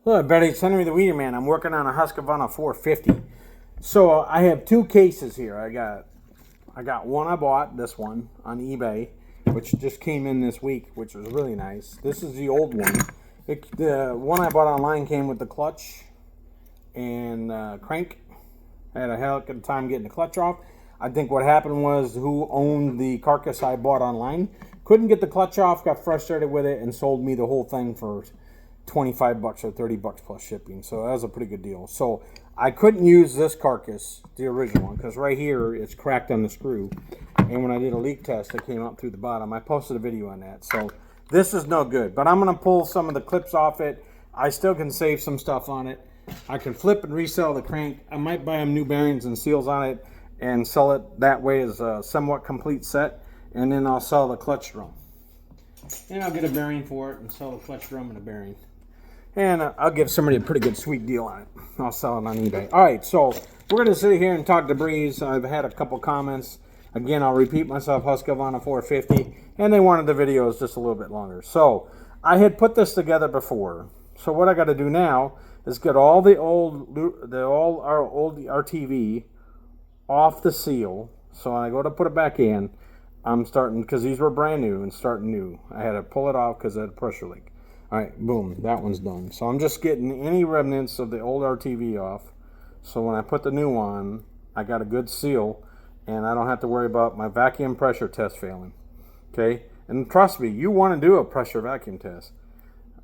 Look, Betty, it's Henry the Weeder Man. I'm working on a Husqvarna 450. So I have two cases here. I got one I bought, this one, on eBay, which just came in this week, which was really nice. This is the old one. The one I bought online came with the clutch and crank. I had a hell of a time getting the clutch off. I think what happened was who owned the carcass I bought online couldn't get the clutch off, got frustrated with it, and sold me the whole thing for 25 bucks or 30 bucks plus shipping. So that was a pretty good deal. So I couldn't use this carcass, the original one, because right here it's cracked on the screw. And when I did a leak test, it came out through the bottom. I posted a video on that. So this is no good. But I'm going to pull some of the clips off it. I still can save some stuff on it. I can flip and resell the crank. I might buy them new bearings and seals on it and sell it that way as a somewhat complete set. And then I'll sell the clutch drum. And I'll get a bearing for it and sell the clutch drum and a bearing. And I'll give somebody a pretty good sweet deal on it. I'll sell it on eBay. All right, so we're going to sit here and talk to Breeze. I've had a couple comments. Again, I'll repeat myself, Husqvarna 450. And they wanted the videos just a little bit longer. So I had put this together before. So what I got to do now is get all our old RTV off the seal. So when I go to put it back in, I'm starting, because these were brand new and starting new. I had to pull it off because I had a pressure leak. All right, boom, that one's done. So I'm just getting any remnants of the old RTV off. So when I put the new on, I got a good seal, and I don't have to worry about my vacuum pressure test failing. Okay, and trust me, you want to do a pressure vacuum test.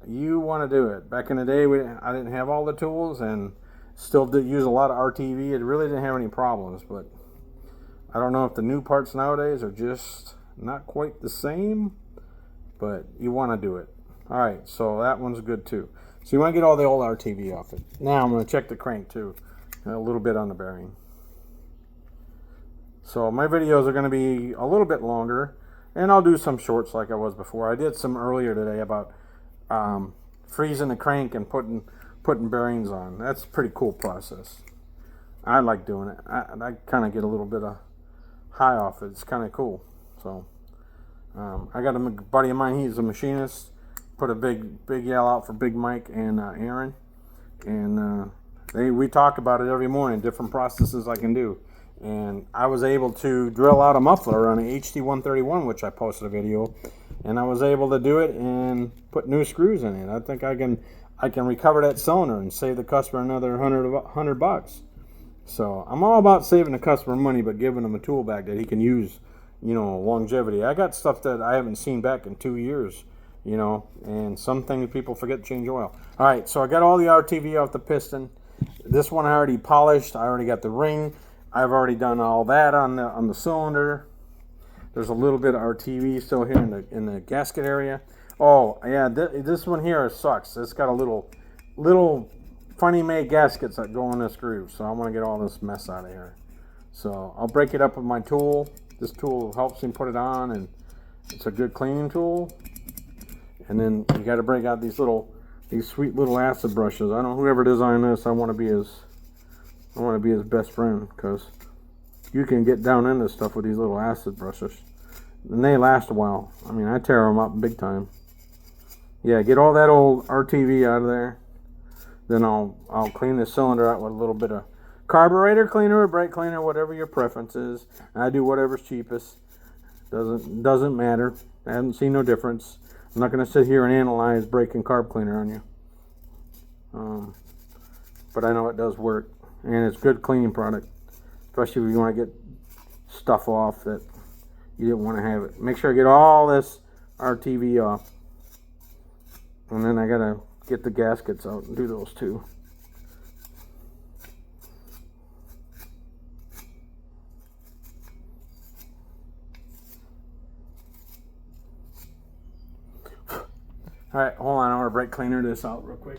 You want to do it. Back in the day, I didn't have all the tools and still did use a lot of RTV. It really didn't have any problems, but I don't know if the new parts nowadays are just not quite the same, but you want to do it. All right, so that one's good too. So you want to get all the old RTV off it. Now I'm going to check the crank too, and a little bit on the bearing. So my videos are going to be a little bit longer, and I'll do some shorts like I was before. I did some earlier today about freezing the crank and putting bearings on. That's a pretty cool process. I like doing it. I kind of get a little bit of high off it. It's kind of cool. So I got a buddy of mine. He's a machinist. Put a big yell out for Big Mike and Aaron, and we talk about it every morning, different processes I can do. And I was able to drill out a muffler on an HD131, which I posted a video, and I was able to do it and put new screws in it. I think I can recover that cylinder and save the customer another $100 bucks. So I'm all about saving the customer money, but giving him a tool back that he can use, longevity. I got stuff that I haven't seen back in 2 years. And some things people forget to change oil. All right, so I got all the RTV off the piston. This one I already polished. I already got the ring. I've already done all that on the cylinder. There's a little bit of RTV still here in the gasket area. Oh yeah, this one here sucks. It's got a little funny made gaskets that go in this groove. So I want to get all this mess out of here. So I'll break it up with my tool. This tool helps me put it on, and it's a good cleaning tool. And then you got to break out these sweet little acid brushes. I don't know whoever designed this. I want to be his best friend, because you can get down into stuff with these little acid brushes, and they last a while. I mean, I tear them up big time. Yeah, get all that old RTV out of there. Then I'll clean the cylinder out with a little bit of carburetor cleaner or brake cleaner, whatever your preference is. I do whatever's cheapest. Doesn't matter. I haven't seen no difference. I'm not going to sit here and analyze brake and carb cleaner on you. But I know it does work. And it's a good cleaning product. Especially if you want to get stuff off that you didn't want to have it. Make sure I get all this RTV off. And then I got to get the gaskets out and do those too. All right, hold on. I want to brake cleaner this out real quick.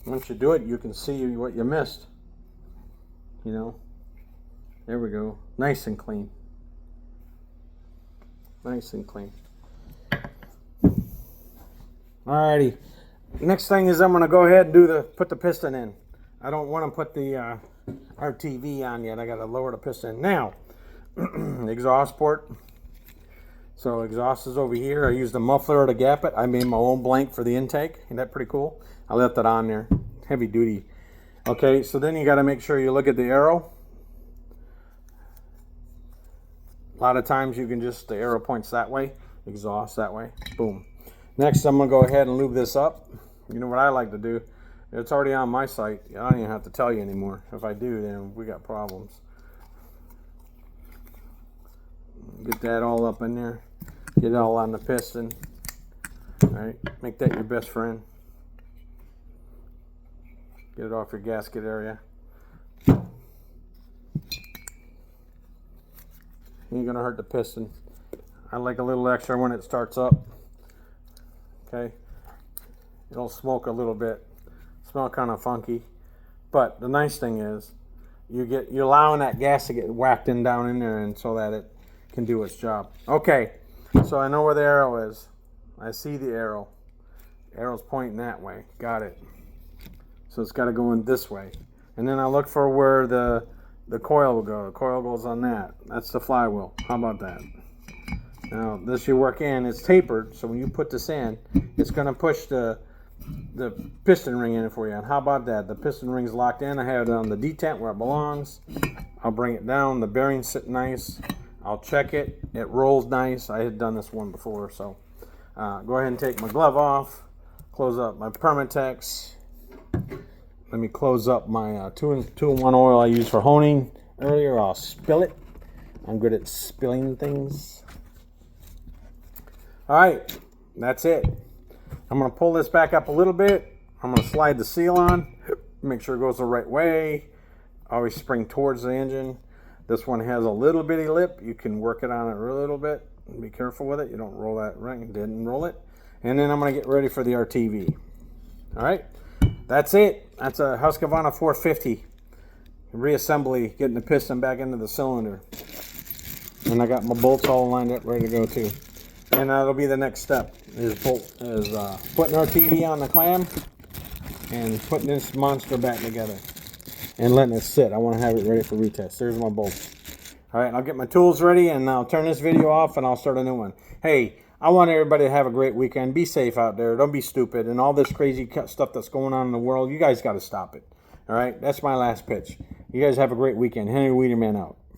once you do it, you can see what you missed. You know, there we go. Nice and clean. Nice and clean. Alrighty. Next thing is I'm going to go ahead and put the piston in. I don't want to put the RTV on yet. I got to lower the piston. Now, exhaust port. So exhaust is over here. I used a muffler to gap it. I made my own blank for the intake. Isn't that pretty cool? I left that on there. Heavy duty. Okay, so then you got to make sure you look at the arrow. A lot of times you can just, the arrow points that way, exhaust that way, boom. Next I'm going to go ahead and lube this up. You know what I like to do? It's already on my site. I don't even have to tell you anymore. If I do, then we got problems. Get that all up in there. Get it all on the piston. Alright, make that your best friend. Get it off your gasket area. Ain't gonna hurt the piston. I like a little extra when it starts up. Okay, it'll smoke a little bit, smell kind of funky, but the nice thing is you're allowing that gas to get whacked in down in there, and so that it can do its job. Okay, so I know where the arrow is. I see the arrow. Arrow's pointing that way. Got it. So it's got to go in this way, and then I look for where the coil will go. The coil goes on that. That's the flywheel. How about that? Now this you work in, it's tapered, so when you put this in, it's going to push the piston ring in for you. And how about that? The piston ring's locked in. I have it on the detent where it belongs. I'll bring it down. The bearings sit nice. I'll check it. It rolls nice. I had done this one before, so go ahead and take my glove off. Close up my Permatex. Let me close up my 2-in-1 oil I used for honing earlier. I'll spill it. I'm good at spilling things. Alright, that's it. I'm going to pull this back up a little bit. I'm going to slide the seal on. Make sure it goes the right way. Always spring towards the engine. This one has a little bitty lip. You can work it on it a little bit. Be careful with it. You don't roll that ring. Didn't roll it. And then I'm going to get ready for the RTV. Alright. That's it. That's a Husqvarna 450 reassembly, getting the piston back into the cylinder. And I got my bolts all lined up, ready to go too. And that'll be the next step, is putting our TV on the clam and putting this monster back together and letting it sit. I want to have it ready for retest. There's my bolts. Alright, I'll get my tools ready and I'll turn this video off and I'll start a new one. Hey, I want everybody to have a great weekend. Be safe out there. Don't be stupid. And all this crazy stuff that's going on in the world, you guys got to stop it. All right? That's my last pitch. You guys have a great weekend. Henry Weiderman out.